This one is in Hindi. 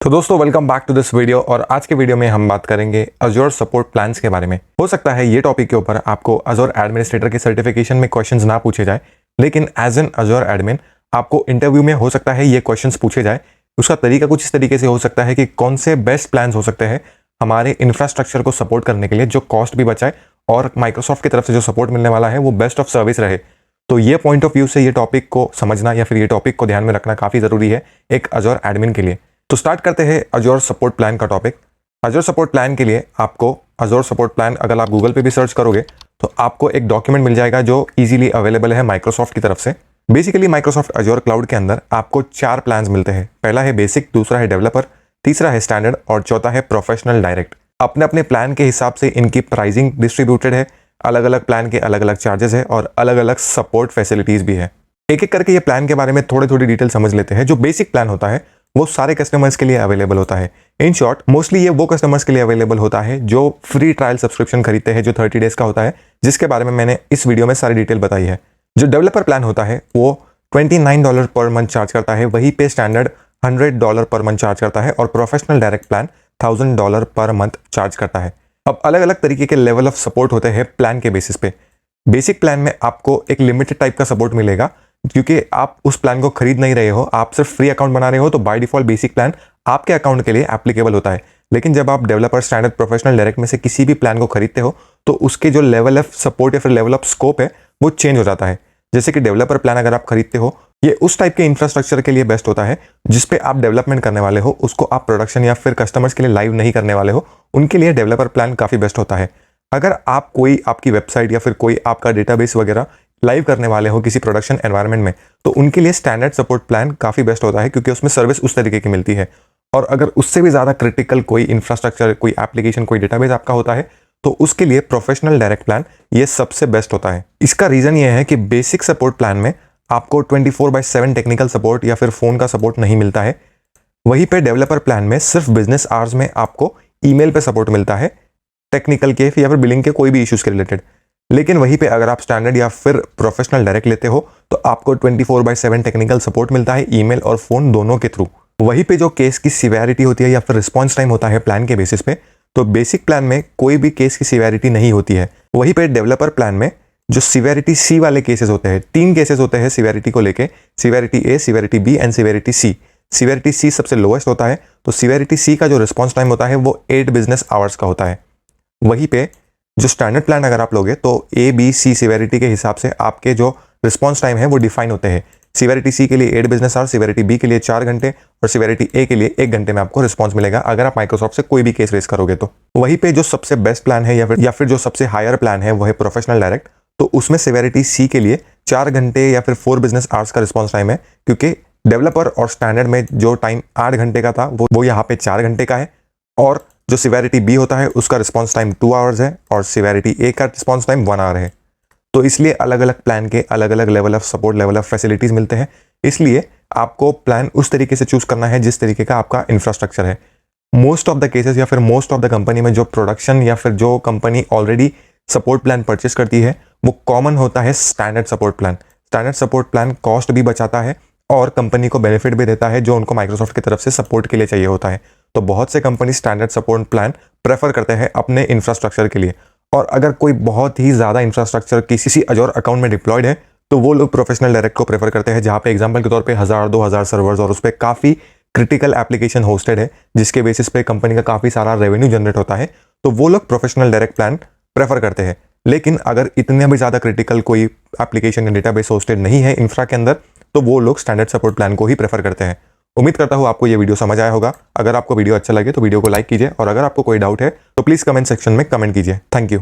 तो दोस्तों welcome back to this video. और आज के वीडियो में हम बात करेंगे अजोर सपोर्ट प्लान्स के बारे में। हो सकता है ये टॉपिक के ऊपर आपको अजोर एडमिनिस्ट्रेटर के सर्टिफिकेशन में क्वेश्चंस ना पूछे जाए, लेकिन एज एन अजोर एडमिन आपको इंटरव्यू में हो सकता है ये क्वेश्चंस पूछे जाए। उसका तरीका कुछ इस तरीके से हो सकता है कि कौन से बेस्ट प्लान्स हो सकते हैं हमारे इंफ्रास्ट्रक्चर को सपोर्ट करने के लिए, जो कॉस्ट भी बचाए और माइक्रोसॉफ्ट की तरफ से जो सपोर्ट मिलने वाला है वो बेस्ट ऑफ सर्विस रहे। तो ये पॉइंट ऑफ व्यू से ये टॉपिक को समझना या फिर ये टॉपिक को ध्यान में रखना काफ़ी ज़रूरी है एक अजोर एडमिन के लिए। तो स्टार्ट करते हैं अजोर सपोर्ट प्लान का टॉपिक। अजोर सपोर्ट प्लान के लिए आपको अजोर सपोर्ट प्लान अगर आप गूगल पे भी सर्च करोगे तो आपको एक डॉक्यूमेंट मिल जाएगा जो इजीली अवेलेबल है माइक्रोसॉफ्ट की तरफ से। बेसिकली माइक्रोसॉफ्ट अजोर क्लाउड के अंदर आपको 4 प्लान्स मिलते हैं। पहला है बेसिक, दूसरा है डेवलपर, तीसरा है स्टैंडर्ड और चौथा है प्रोफेशनल डायरेक्ट। अपने अपने प्लान के हिसाब से इनकी प्राइसिंग डिस्ट्रीब्यूटेड है, अलग अलग प्लान के अलग अलग चार्जेस है और अलग अलग सपोर्ट फैसिलिटीज भी है। एक एक करके ये प्लान के बारे में थोड़ी थोड़ी डिटेल समझ लेते हैं। जो बेसिक प्लान होता है वो सारे कस्टमर्स के लिए अवेलेबल होता है। इन शॉर्ट मोस्टली ये वो कस्टमर्स के लिए अवेलेबल होता है जो फ्री ट्रायल सब्सक्रिप्शन खरीदते हैं, जो 30 डेज का होता है, जिसके बारे में मैंने इस वीडियो में सारी डिटेल बताई है। जो डेवलपर प्लान होता है वो $29 पर मंथ चार्ज करता है, वहीं पे स्टैंडर्ड $100 पर मंथ चार्ज करता है और professional direct plan $1000 per month charge करता है। अब अलग अलग तरीके के लेवल ऑफ सपोर्ट होते हैं प्लान के बेसिस पे। बेसिक प्लान में आपको एक लिमिटेड टाइप का सपोर्ट मिलेगा क्योंकि आप उस प्लान को खरीद नहीं रहे हो, आप सिर्फ फ्री अकाउंट बना रहे हो, तो बाय डिफॉल्ट बेसिक प्लान आपके अकाउंट के लिए एप्लीकेबल होता है। लेकिन जब आप डेवलपर, स्टैंडर्ड, प्रोफेशनल, डायरेक्ट में से किसी भी प्लान को खरीदते हो तो उसके जो लेवल ऑफ सपोर्ट या फिर लेवल ऑफ स्कोप है वो चेंज हो जाता है। जैसे कि डेवलपर प्लान अगर आप खरीदते हो, ये उस टाइप के इंफ्रास्ट्रक्चर के लिए बेस्ट होता है जिसपे आप डेवलपमेंट करने वाले हो, उसको आप प्रोडक्शन या फिर कस्टमर्स के लिए लाइव नहीं करने वाले हो, उनके लिए डेवलपर प्लान काफ़ी बेस्ट होता है। अगर आप कोई आपकी वेबसाइट या फिर कोई आपका डेटाबेस वगैरह लाइव करने वाले हो किसी प्रोडक्शन एनवायरनमेंट में, तो उनके लिए स्टैंडर्ड सपोर्ट प्लान काफ़ी बेस्ट होता है क्योंकि उसमें सर्विस उस तरीके की मिलती है। और अगर उससे भी ज़्यादा क्रिटिकल कोई इंफ्रास्ट्रक्चर, कोई एप्लीकेशन, कोई डेटाबेस आपका होता है तो उसके लिए प्रोफेशनल डायरेक्ट प्लान ये सबसे बेस्ट होता है। इसका रीज़न ये है कि बेसिक सपोर्ट प्लान में आपको 24/7 टेक्निकल सपोर्ट या फिर फ़ोन का सपोर्ट नहीं मिलता है। वहीं पे डेवलपर प्लान में सिर्फ बिजनेस आवर्स में आपको ईमेल पे सपोर्ट मिलता है, टेक्निकल के या फिर बिलिंग के कोई भी इश्यूज़ के रिलेटेड। लेकिन वहीं पे अगर आप स्टैंडर्ड या फिर प्रोफेशनल डायरेक्ट लेते हो तो आपको 24/7 टेक्निकल सपोर्ट मिलता है, ईमेल और फ़ोन दोनों के थ्रू। वहीं पे जो केस की सिवियरिटी होती है या फिर रिस्पॉन्स टाइम होता है प्लान के बेसिस पे, तो बेसिक प्लान में कोई भी केस की सिवियरिटी नहीं होती है। वहीं पे डेवलपर प्लान में जो सिवियरिटी सी वाले केसेस होते हैं, 3 केसेस होते हैं सिवियरिटी को लेके, severity A, severity B and severity C. Severity C सबसे लोएस्ट होता है, तो सिवियरिटी सी का जो रिस्पॉन्स टाइम होता है वो 8 बिजनेस आवर्स का होता है। वहीं पे जो स्टैंडर्ड प्लान अगर आप लोगे तो ए, बी, सी सिवियरिटी के हिसाब से आपके जो रिस्पॉन्स टाइम है वो डिफाइन होते हैं। सिवियरिटी सी के लिए 8 बिजनेस आवर, सिवियरिटी बी के लिए 4 घंटे और सिवियरिटी ए के लिए 1 घंटे में आपको रिस्पॉन्स मिलेगा अगर आप माइक्रोसॉफ्ट से कोई भी केस रेस करोगे तो। वहीं पे जो सबसे बेस्ट प्लान है या फिर जो सबसे हायर प्लान है वो है प्रोफेशनल डायरेक्ट। तो उसमें सिवियरिटी सी के लिए 4 घंटे या फिर 4 बिजनेस आवर्स का रिस्पॉन्स टाइम है, क्योंकि डेवलपर और स्टैंडर्ड में जो टाइम 8 घंटे का था वो यहाँ पे 4 घंटे का है। और जो सिवियरिटी बी होता है उसका रिस्पॉन्स टाइम 2 आवर्स है और सिवियरिटी ए का रिस्पॉन्स टाइम 1 आवर है। तो इसलिए अलग अलग प्लान के अलग अलग level of support, level of facilities मिलते हैं। इसलिए आपको प्लान उस तरीके से चूज करना है जिस तरीके का आपका इंफ्रास्ट्रक्चर है। मोस्ट ऑफ द केसेस या फिर मोस्ट ऑफ द कंपनी में जो प्रोडक्शन या फिर जो company already support plan purchase करती है वो कॉमन होता है standard support plan. Standard support plan cost भी बचाता है और कंपनी को बेनिफिट भी देता है जो उनको माइक्रोसॉफ्ट की तरफ से सपोर्ट के लिए चाहिए होता है। तो बहुत से company standard support plan prefer करते हैं अपने इंफ्रास्ट्रक्चर के लिए। और अगर कोई बहुत ही ज़्यादा इंफ्रास्ट्रक्चर किसी अजोर अकाउंट में डिप्लॉयड है तो वो लोग प्रोफेशनल डायरेक्ट को प्रेफर करते हैं, जहाँ पे एग्जांपल के तौर पे 1000-2000 सर्वर्स और उस पर काफ़ी क्रिटिकल एप्लीकेशन होस्टेड है जिसके बेसिस पे कंपनी का काफ़ी सारा रेवेन्यू जनरेट होता है, तो वो लोग प्रोफेशनल डायरेक्ट प्लान प्रेफर करते हैं। लेकिन अगर इतने भी ज़्यादा क्रिटिकल कोई एप्लीकेशन या डेटाबेस होस्टेड नहीं है इंफ्रा के अंदर तो वो लोग स्टैंडर्ड सपोर्ट प्लान को ही प्रेफर करते हैं। उम्मीद करता हूँ आपको ये वीडियो समझ आया होगा। अगर आपको वीडियो अच्छा लगे तो वीडियो को लाइक कीजिए और अगर आपको कोई डाउट है तो प्लीज़ कमेंट सेक्शन में कमेंट कीजिए। Thank you.